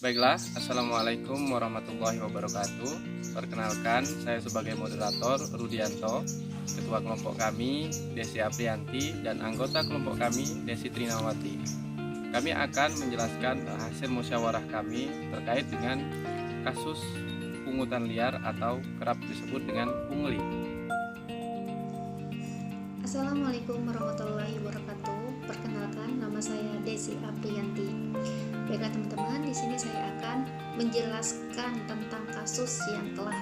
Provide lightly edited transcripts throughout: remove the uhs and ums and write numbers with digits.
Baiklah, Assalamualaikum warahmatullahi wabarakatuh. Perkenalkan, saya sebagai moderator Rudianto, Ketua kelompok kami Desi Aprianti, dan anggota kelompok kami Desi Trinawati. Kami akan menjelaskan hasil musyawarah kami terkait dengan kasus pungutan liar atau kerap disebut dengan pungli. Assalamualaikum warahmatullahi wabarakatuh. Perkenalkan, nama saya Desi Aprianti. Baiklah teman-teman, di sini saya akan menjelaskan tentang kasus yang telah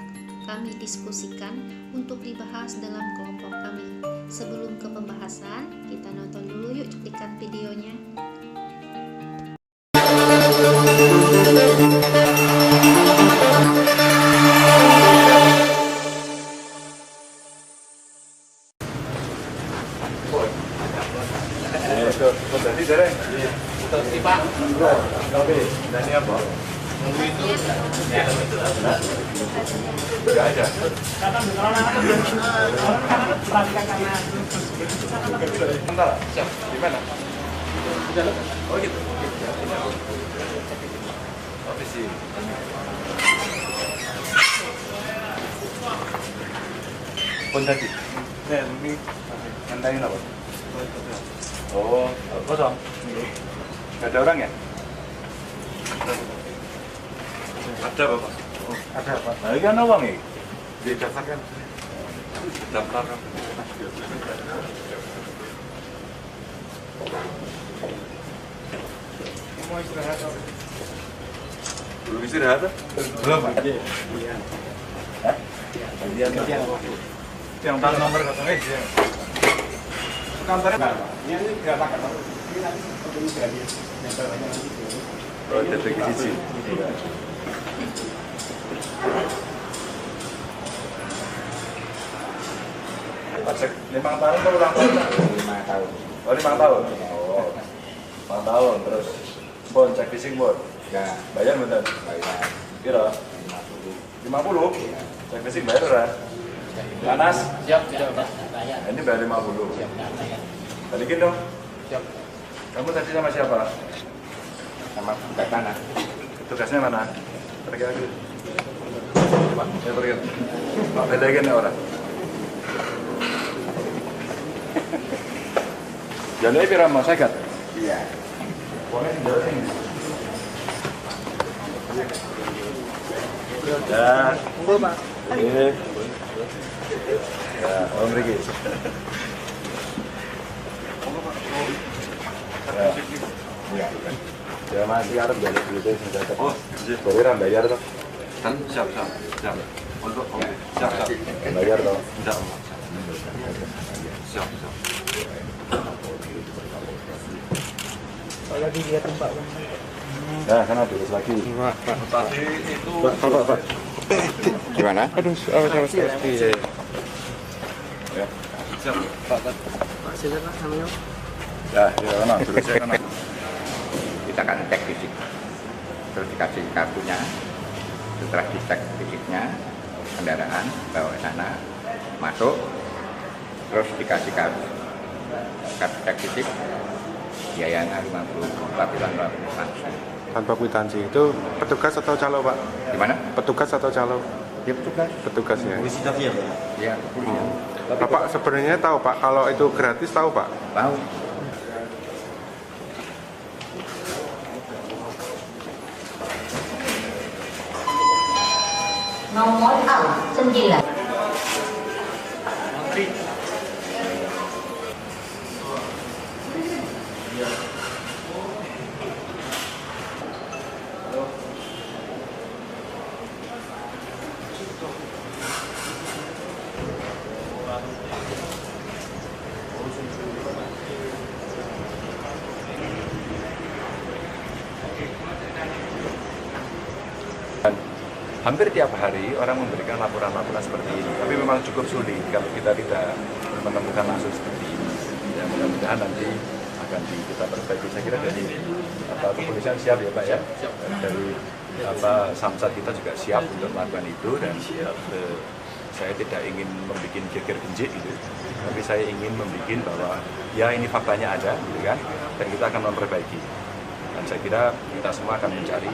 kami diskusikan untuk dibahas dalam kelompok kami. Sebelum ke pembahasan, kita nonton dulu yuk cuplikan videonya. Pak. Oke, dan ini apa? Nunggu itu. Enggak ada. Bentar, siap. Di mana? Di dalam. Oh gitu. Ofis sih. Pun tadi. Nih, ini ngantarin apa? Oh, kosong. Nggak ada orang ya? Ada Bapak. Oh, ada Pak. Nah, ini kan uang ya? Didaftarkan. Daftarkan. Mau istirahat apa? Belum istirahat? Belum Pak. Iya. Hah? Gantian. Yang tahu nomor kosongnya dia. Kantornya ini nggak pakai Pak. Ini nanti ini gratis. Oh, ada bagi sisi. Pasek 5 tahun atau ulang tahun? 5 tahun. Oh, 5 tahun. Oh, 5 tahun. Terus bon cek fishing bon. Ya. Bayar bener? Bayar. Kira? 50. Iya. Cek fishing bayar ora? Panas? Siap, tidak Pak. Bayar. Ini bayar 50. Siap, bayar. Balikin dong. Siap. Kamu tadi sama siapa? Sama tugas mana? Tugasnya mana? Pergi lagi. Pak, saya pergi. Pak, bedakan ya orang. Jangan pira mau sekat? Iya. Pokoknya di dalam sini. Ya. Tunggu Pak. Ya, Om Riki. Ya, ya masih harus balik gitu sudah. Oh, bayar bayar toh. Kan siap. Untuk siap. Bayar toh. Enggak. Siap. Kalau lagi dia tempat Bang. Nah, sana terus lagi. Pak. Tadi itu Pak. gimana? Aduh, awas. Iya. Ya. Siap. Pak. Pak silakan namanya. Ya, sana terus saya kana. Kita akan cek fisik, terus dikasih kartunya. Setelah dicek fisiknya, kendaraan bawa ke sana, masuk, terus dikasih kartu cek fisik, biayanya 50, tampilan langsung. Tanpa kwitansi itu petugas atau calo Pak? Gimana? Petugas atau calo? Ya petugas. Petugas ya. Polisi tadi ya, Pak? Ya kepolisian. Bapak sebenarnya tahu Pak kalau itu gratis tahu Pak? Tahu. Nomor A9. Hampir tiap hari orang memberikan laporan-laporan seperti ini, tapi memang cukup sulit kalau kita tidak menemukan langsung seperti ini. Ya, mudah-mudahan nanti akan kita perbaiki. Saya kira dari kepolisian siap ya Pak ya, dari Samsat kita juga siap untuk melakukan itu, dan saya tidak ingin membuat geger genjik gitu, tapi saya ingin membuat bahwa ya ini faktanya ada, gitu kan, dan kita akan memperbaiki. Dan saya kira kita semua akan mencari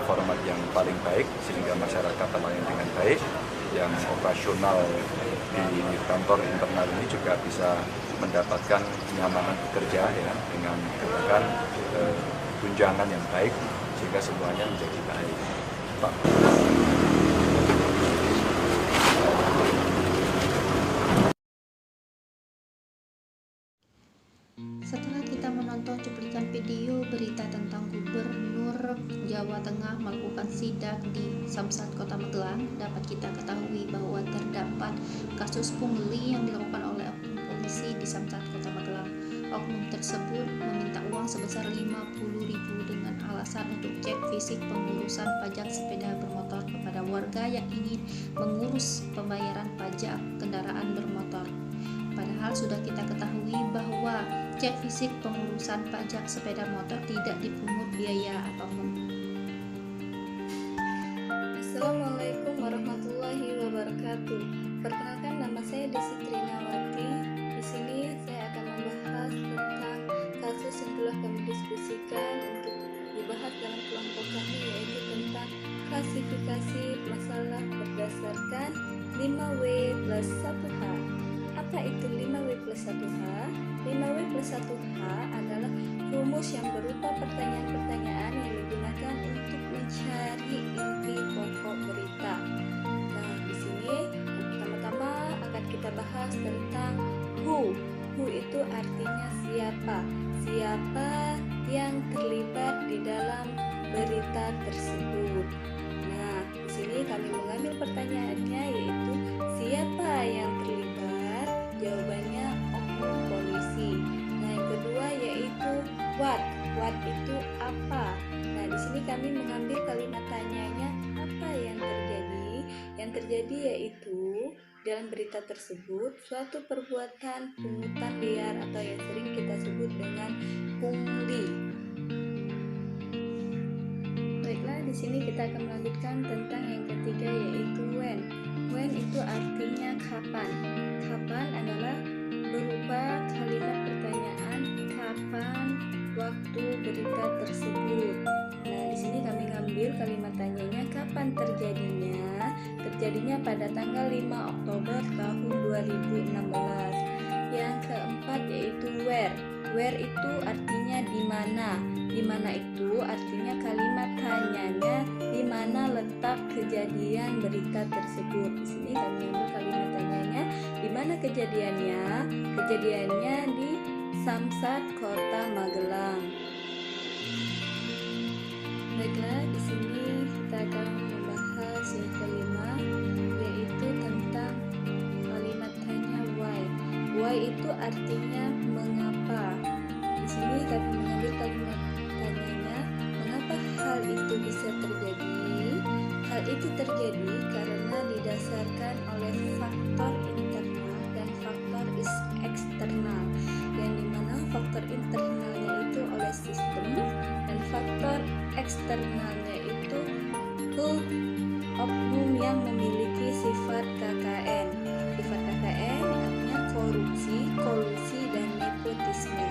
format yang paling baik sehingga masyarakat terlayani dengan baik, yang operasional di kantor internal ini juga bisa mendapatkan kenyamanan bekerja ya, dengan katakan tunjangan yang baik sehingga semuanya menjadi baik. Pak. Setelah kita menonton cuplikan video berita tentang Gubernur Jawa Tengah melakukan sidak di Samsat Kota Magelang, dapat kita ketahui bahwa terdapat kasus pungli yang dilakukan oleh oknum polisi di Samsat Kota Magelang. Oknum tersebut meminta uang sebesar 50.000 dengan alasan untuk cek fisik pengurusan pajak sepeda bermotor kepada warga yang ingin mengurus pembayaran pajak kendaraan bermotor. Padahal sudah kita ketahui bahwa cek fisik pengurusan pajak sepeda motor tidak dipungut biaya apapun. Assalamualaikum warahmatullahi wabarakatuh. Perkenalkan, nama saya Desi Trinawati. Di sini saya akan membahas tentang kasus yang telah kami diskusikan untuk dibahas dalam kelompok kami, yaitu tentang klasifikasi masalah berdasarkan 5W plus 1H. Apa itu 5W plus 1H? 5W plus 1H adalah rumus yang berupa pertanyaan-pertanyaan yang digunakan untuk mencari inti pokok berita. Nah, di sini pertama-tama akan kita bahas tentang who. Who itu artinya siapa? Siapa yang terlibat di dalam berita tersebut. Nah, di sini kami mengambil pertanyaannya, yaitu siapa yang terlibat? Jawabannya oknum polisi. Nah, yang kedua yaitu what. What itu apa? Nah, di sini kami mengambil kalimat tanyanya, apa yang terjadi? Yang terjadi yaitu dalam berita tersebut suatu perbuatan pungutan liar atau yang sering kita sebut dengan pungli. Baiklah, di sini kita akan melanjutkan tentang yang ketiga yaitu when. When itu artinya kapan. Kapan adalah berupa kalimat pertanyaan kapan waktu berita tersebut. Nah, di sini kami ngambil kalimat tanyanya kapan terjadinya. Terjadinya pada tanggal 5 Oktober tahun 2016. Yang keempat yaitu where. Where itu artinya di mana. Di mana itu artinya kalimat tanyanya di mana letak kejadian berita tersebut. Di sini kami ambil kalimat tanyanya di mana kejadiannya. Kejadiannya di Samsat Kota Magelang. Baiklah, di sini kita akan membahas yang kelima, yaitu tentang kalimat tanya why. Why itu artinya mengapa. Di sini kami mengambil kalimat tanyanya, mengapa hal itu bisa terjadi? Hal itu terjadi karena didasarkan oleh faktor internal dan faktor eksternal, yang dimana faktor internalnya itu oleh sistem dan faktor eksternalnya itu oknum yang memiliki sifat KKN. Sifat KKN artinya korupsi, kolusi, dan nepotisme.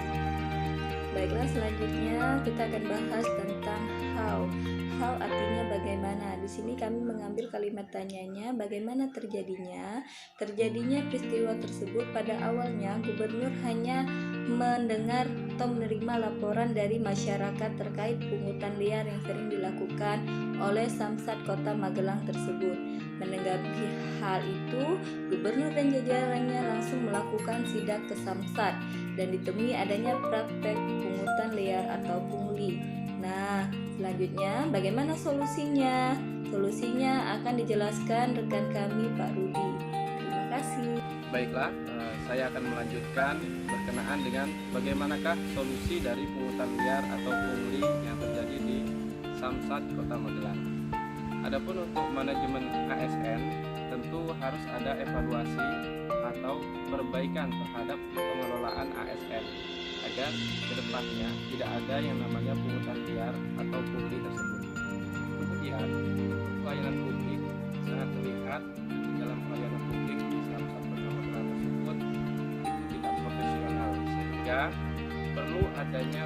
Baiklah, selanjutnya kita akan bahas tentang how. How artinya bagaimana. Di sini kami mengambil kalimat tanyanya bagaimana terjadinya. Terjadinya peristiwa tersebut pada awalnya gubernur hanya mendengar atau menerima laporan dari masyarakat terkait pungutan liar yang sering dilakukan oleh Samsat Kota Magelang tersebut. Menanggapi hal itu, gubernur dan jajarannya langsung melakukan sidak ke Samsat dan ditemui adanya praktek pungutan liar atau pungli. Nah, selanjutnya bagaimana solusinya? Solusinya akan dijelaskan rekan kami Pak Rudi. Terima kasih. Baiklah, saya akan melanjutkan berkenaan dengan bagaimanakah solusi dari pungutan liar atau pungli yang terjadi di Samsat Kota Magelang. Adapun untuk manajemen ASN, tentu harus ada evaluasi atau perbaikan terhadap pengelolaan ASN agar kedepannya tidak ada yang namanya pungutan liar atau pungli tersebut. Kemudian, pelayanan publik sangat terlihat di dalam pelayanan publik di Samsat Kota Magelang tersebut itu tidak profesional, sehingga perlu adanya